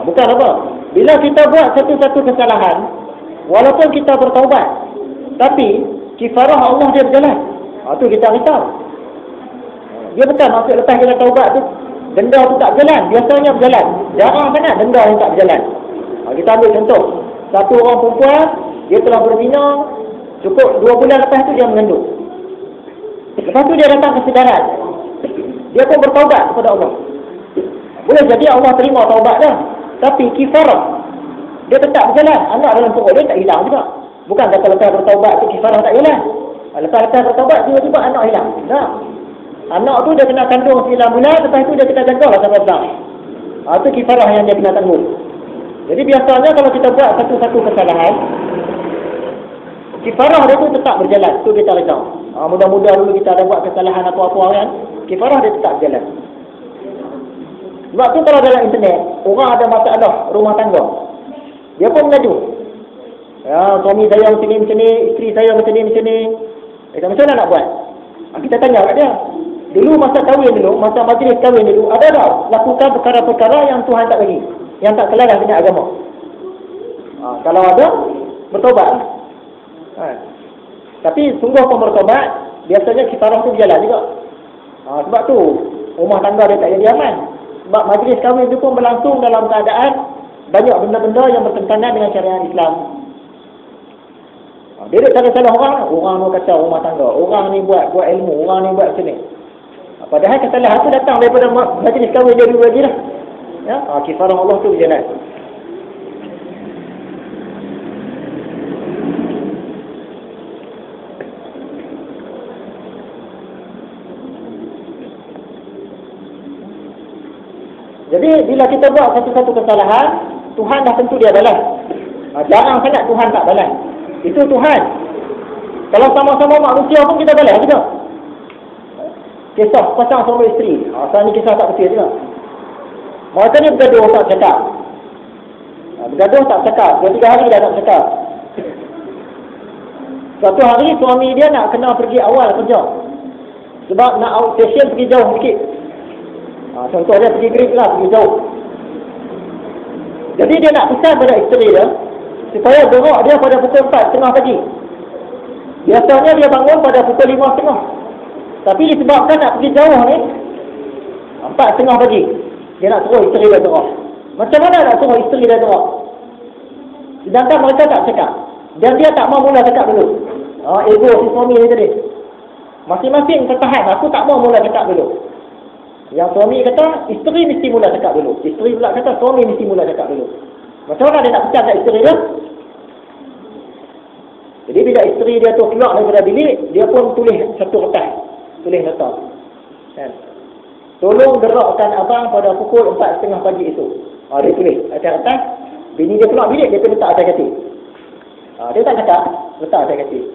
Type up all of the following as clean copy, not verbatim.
Bukan apa. Bila kita buat satu-satu kesalahan, walaupun kita bertaubat, tapi kifarah Allah dia berjalan. Tu kita risau. Dia bukan maksud lepas kita taubat tu denda tu tak berjalan. Biasanya berjalan. Jarang sangat denda yang tak berjalan. Kita ambil contoh. Satu orang perempuan, dia telah berzina, cukup 2 bulan lepas tu dia mengandung. Lepas tu dia datang kesedaran. Dia pun bertaubat kepada Allah. Boleh jadi Allah terima taubat dia, tapi kifarah dia tetap berjalan. Anak dalam perut dia tak hilang juga. Bukan kata lepas bertaubat tu kifarah tak jalan. Lepas bertaubat tiba-tiba anak hilang. Tak. Anak tu dia kena kandung 9 bulan, lepas tu dia kena jagalah sampai besar. Itu kifarah yang dia kena tanggung. Jadi biasanya kalau kita buat satu-satu kesalahan, kifarah dia tu tetap berjalan. Tu kita risau. Mudah-mudah dulu kita ada buat kesalahan apa-apa kan, kifarah dia tetap berjalan. Sebab tu kalau dalam internet, orang ada masalah rumah tangga, dia pun mengadu. Suami saya macam ni, isteri saya macam ni. Macam mana nak buat? Kita tanya kat dia. Dulu masa kahwin dulu, masa majlis kahwin dulu, ada tak lakukan perkara-perkara yang Tuhan tak bagi, yang tak selaras dengan agama? Kalau ada, bertobat. Tapi sungguh pun bertobat, biasanya kifarah tu berjalan juga. Sebab tu rumah tangga dia tak jadi aman. Sebab majlis kahwin itu pun berlangsung dalam keadaan banyak benda-benda yang bertentangan dengan syariat Islam. Dia tak cari salah orang. Orang ni kacau rumah tangga, orang ni buat ilmu, orang ni buat macam ni. Padahal kesalahan tu datang daripada majlis kahwin dia dulu lagi lah. Kifarah Allah tu berjalan. Jadi bila kita buat satu-satu kesalahan, Tuhan dah tentu dia balas. Jarang sangat Tuhan tak balas. Itu Tuhan. Kalau sama-sama manusia pun kita balas juga. Kisah pasang suami isteri. Asal ni kisah tak betul juga. Mereka ni bergaduh tak cakap. Bergaduh tak cakap. 2-3 hari dah tak cakap. Suatu hari suami dia nak kena pergi awal kerja. Sebab nak outstation pergi jauh sikit. Contoh dia pergi Greek lah, pergi jauh. Jadi dia nak pesan pada isteri dia supaya gerak dia pada pukul 4:30 pagi. Biasanya dia bangun pada pukul 5:30. Tapi disebabkan nak pergi jauh ni 4:30 pagi, dia nak suruh isteri dia gerak. Macam mana nak suruh isteri dia gerak? Sedangkan mereka tak cakap. Dan dia tak mau mula cakap dulu. Ego si suami ni tadi. Masing-masing tertahan. Aku tak mau mula cakap dulu. Yang suami kata, isteri mesti mula cakap dulu. Isteri pula kata, suami mesti mula cakap dulu. Macam mana dia nak pecat kat isteri dia? Jadi bila isteri dia tu keluar daripada bilik, dia pun tulis satu kertas. Tulis nota. Tolong gerakkan abang pada pukul 4:30 pagi esok. Dia tulis atas kertas. Bini dia keluar bilik, dia pun letak atas katil. Dia tak cakap, letak atas katil.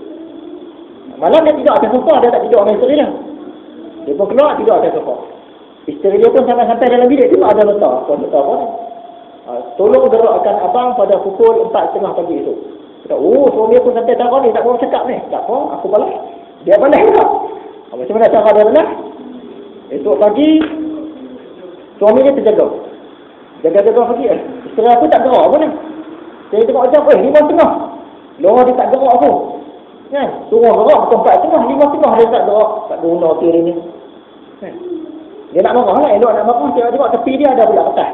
Malam dia tidur atas sofa, dia tak tidur dengan isteri dia. Dia pun keluar, tidur atas sofa. Isteri dia pun sampai dalam bilik tu ada nota. Nota apa ni? Tolong gerakkan abang pada pukul 4:30 pagi esok. Kata, suami aku sampai tahu ni, tak mau cakap ni. Tak apa, aku balas. Dia balas juga. Macam mana cara dia balas? Esok pagi, suami dia terjaga. Jaga-jaga pagi. Isteri aku tak gerak pun ni. Saya tengok macam, 5:30. Loh, dia tak gerak aku. Kan? Suruh gerak pukul 4:30, 5:30 dia tak gerak. Tak guna kiri ni. Kan? Dia nak marah lah, elok nak marah. Dia tengok tepi dia ada pula kertas.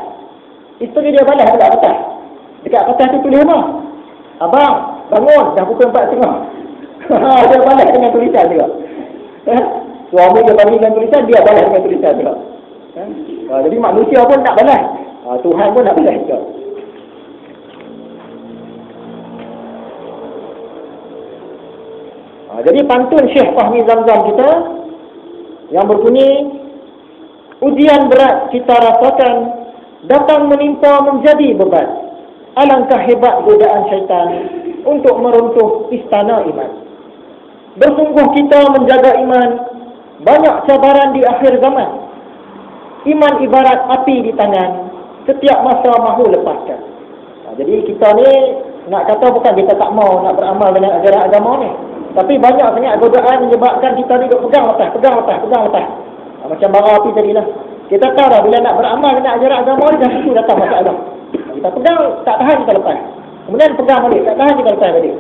Isteri dia balas pula kertas. Dekat kertas tu tulis apa? Abang, bangun, dah pukul 4:30. Dia balas dengan tulisan juga. Suami dia bagi dengan tulisan, dia balas dengan tulisan juga. Jadi manusia pun nak balas. Tuhan pun nak balas juga. Jadi pantun Syekh Fahmi Zamzam kita yang berbunyi, ujian berat kita rasakan datang menimpa menjadi beban. Alangkah hebat godaan syaitan untuk meruntuh istana iman. Bersungguh kita menjaga iman, banyak cabaran di akhir zaman. Iman ibarat api di tangan, setiap masa mahu lepaskan. Jadi kita ni nak kata bukan kita tak mau nak beramal dengan ajaran agama ni, tapi banyak sangat godaan menyebabkan kita ni duk pegang lepas. Macam bara api tadi lah. Kita tahu dah bila nak beramal dengan ajaran agama ni, dah situ datang masalah. Kita pegang, tak tahan kita lepas. Kemudian pegang balik, tak tahan kita lepas balik.